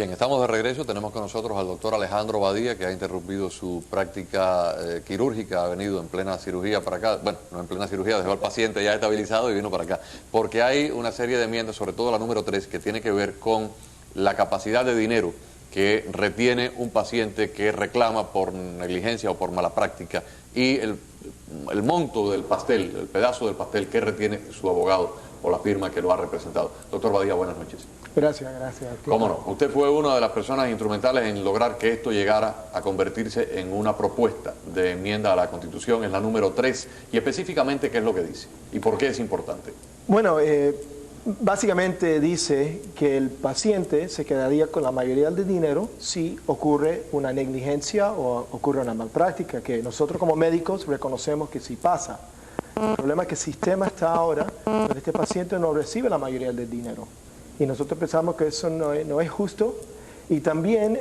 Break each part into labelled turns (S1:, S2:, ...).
S1: Bien, estamos de regreso. Tenemos con nosotros al doctor Alejandro Badía, que ha interrumpido su práctica quirúrgica, ha venido en plena cirugía para acá. Bueno, no en plena cirugía, dejó al paciente ya estabilizado y vino para acá. Porque hay una serie de enmiendas, sobre todo la número 3, que tiene que ver con la capacidad de dinero que retiene un paciente que reclama por negligencia o por mala práctica y el monto del pastel, el pedazo del pastel que retiene su abogado o la firma que lo ha representado. Doctor Badía, buenas noches.
S2: Gracias.
S1: Cómo no, usted fue una de las personas instrumentales en lograr que esto llegara a convertirse en una propuesta de enmienda a la Constitución, es la número 3, y específicamente qué es lo que dice y por qué es importante.
S2: Bueno, básicamente dice que el paciente se quedaría con la mayoría del dinero si ocurre una negligencia o ocurre una malpráctica, que nosotros como médicos reconocemos que sí pasa. El problema es que el sistema está ahora donde este paciente no recibe la mayoría del dinero. Y nosotros pensamos que eso no es justo. Y también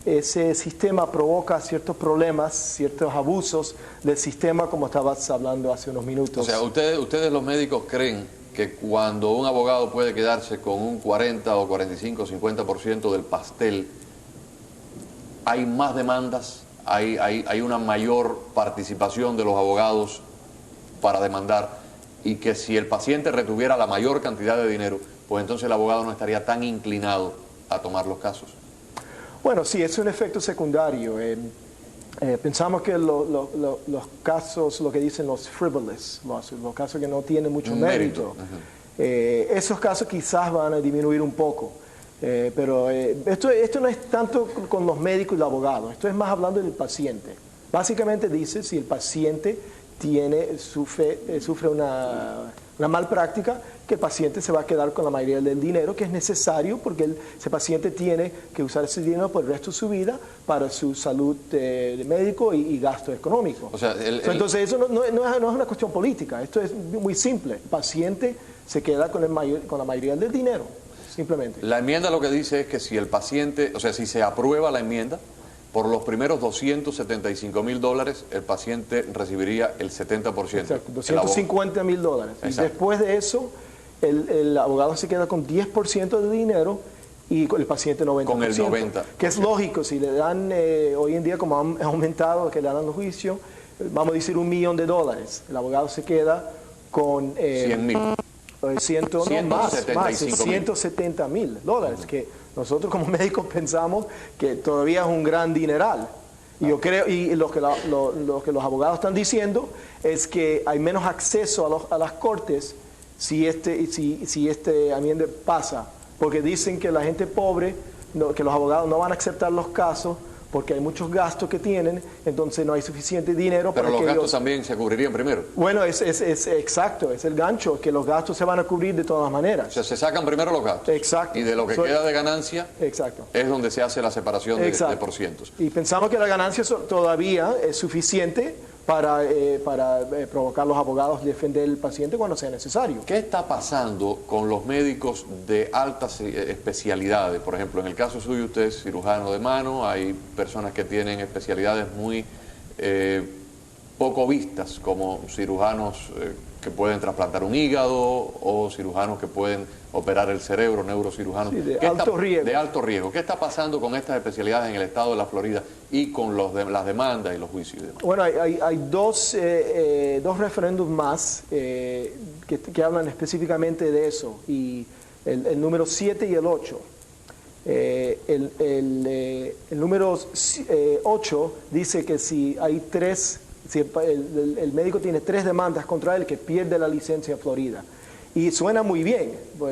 S2: ese sistema provoca ciertos problemas, ciertos abusos del sistema, como estabas hablando hace unos minutos.
S1: O sea, ustedes los médicos creen que cuando un abogado puede quedarse con un 40 o 45 o 50% del pastel, hay más demandas, hay una mayor participación de los abogados para demandar, y que si el paciente retuviera la mayor cantidad de dinero, pues entonces el abogado no estaría tan inclinado a tomar los casos.
S2: Bueno, sí, es un efecto secundario. Pensamos que los casos, lo que dicen los frivolous, los casos que no tienen mucho mérito, esos casos quizás van a disminuir un poco. Pero esto no es tanto con los médicos y los abogados, esto es más hablando del paciente. Básicamente dice si el paciente sufre una malpráctica, que el paciente se va a quedar con la mayoría del dinero que es necesario, porque ese paciente tiene que usar ese dinero por el resto de su vida para su salud de médico y gasto económico.
S1: O sea,
S2: entonces eso no es una cuestión política, esto es muy simple. El paciente se queda con la mayoría del dinero, simplemente.
S1: La enmienda lo que dice es que si el paciente, o sea, si se aprueba la enmienda, por los primeros $275,000, el paciente recibiría el 70%.
S2: Exacto, $250,000. Y después de eso, el abogado se queda con 10% de dinero y el paciente 90%.
S1: Con el 90%.
S2: Que es lógico, si le dan, hoy en día como han aumentado, que le dan los juicios, vamos a decir $1 millón. El abogado se queda con...
S1: 100,000.
S2: Más, $170,000, que nosotros como médicos pensamos que todavía es un gran dineral. Y yo creo, y lo que los abogados están diciendo es que hay menos acceso a las cortes si este enmienda pasa, porque dicen que la gente pobre, que los abogados no van a aceptar los casos porque hay muchos gastos que tienen, entonces no hay suficiente dinero para que...
S1: Pero los gastos también se cubrirían primero.
S2: Bueno, es exacto, es el gancho, que los gastos se van a cubrir de todas maneras.
S1: O sea, se sacan primero los gastos.
S2: Exacto.
S1: Y de lo que queda de ganancia,
S2: exacto,
S1: es donde se hace la separación de porcientos.
S2: Y pensamos que la ganancia todavía es suficiente para provocar a los abogados a defender al paciente cuando sea necesario.
S1: ¿Qué está pasando con los médicos de altas especialidades? Por ejemplo, en el caso suyo, usted es cirujano de mano, hay personas que tienen especialidades muy poco vistas, como cirujanos que pueden trasplantar un hígado o cirujanos que pueden operar el cerebro, neurocirujanos.
S2: Sí, de alto riesgo.
S1: De alto riesgo. ¿Qué está pasando con estas especialidades en el estado de la Florida y con las demandas y los juicios y demás?
S2: Bueno, hay dos referéndums más que hablan específicamente de eso, y el número 7 y el 8. El número 8 dice que si el médico tiene 3 demandas contra él, que pierde la licencia en Florida. Y suena muy bien, o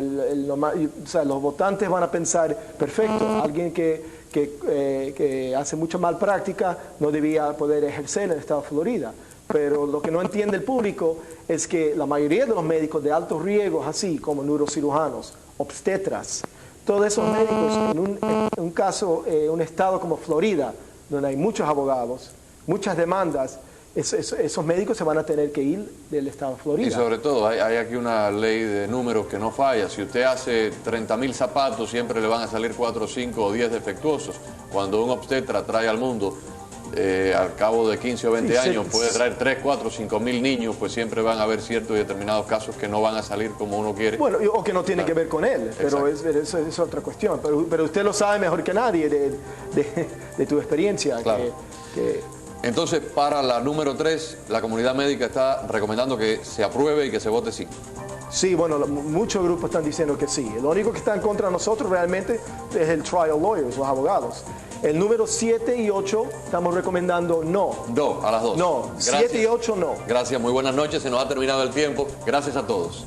S2: sea, los votantes van a pensar, perfecto, alguien que hace mucha malpráctica no debía poder ejercer en el estado de Florida. Pero lo que no entiende el público es que la mayoría de los médicos de altos riesgos, así como neurocirujanos, obstetras, todos esos médicos, en un caso, un estado como Florida, donde hay muchos abogados, muchas demandas, esos médicos se van a tener que ir del estado de Florida.
S1: Y sobre todo, hay aquí una ley de números que no falla. Si usted hace 30,000 zapatos, siempre le van a salir 4, 5 o 10 defectuosos. Cuando un obstetra trae al mundo al cabo de 15 o 20
S2: Sí,
S1: años
S2: sí.
S1: puede traer 3, 4, 5 mil niños, pues siempre van a haber ciertos y determinados casos que no van a salir como uno quiere.
S2: Bueno, o que no tiene que ver con él, pero eso es otra cuestión. Pero usted lo sabe mejor que nadie de tu experiencia.
S1: Claro. Entonces, para la número 3, la comunidad médica está recomendando que se apruebe y que se vote sí.
S2: Sí, bueno, muchos grupos están diciendo que sí. Lo único que está en contra de nosotros realmente es el trial lawyers, los abogados. El número 7 y 8 estamos recomendando no.
S1: A las 2.
S2: No,
S1: Gracias.
S2: 7 y 8 no.
S1: Gracias, muy buenas noches, se nos ha terminado el tiempo. Gracias a todos.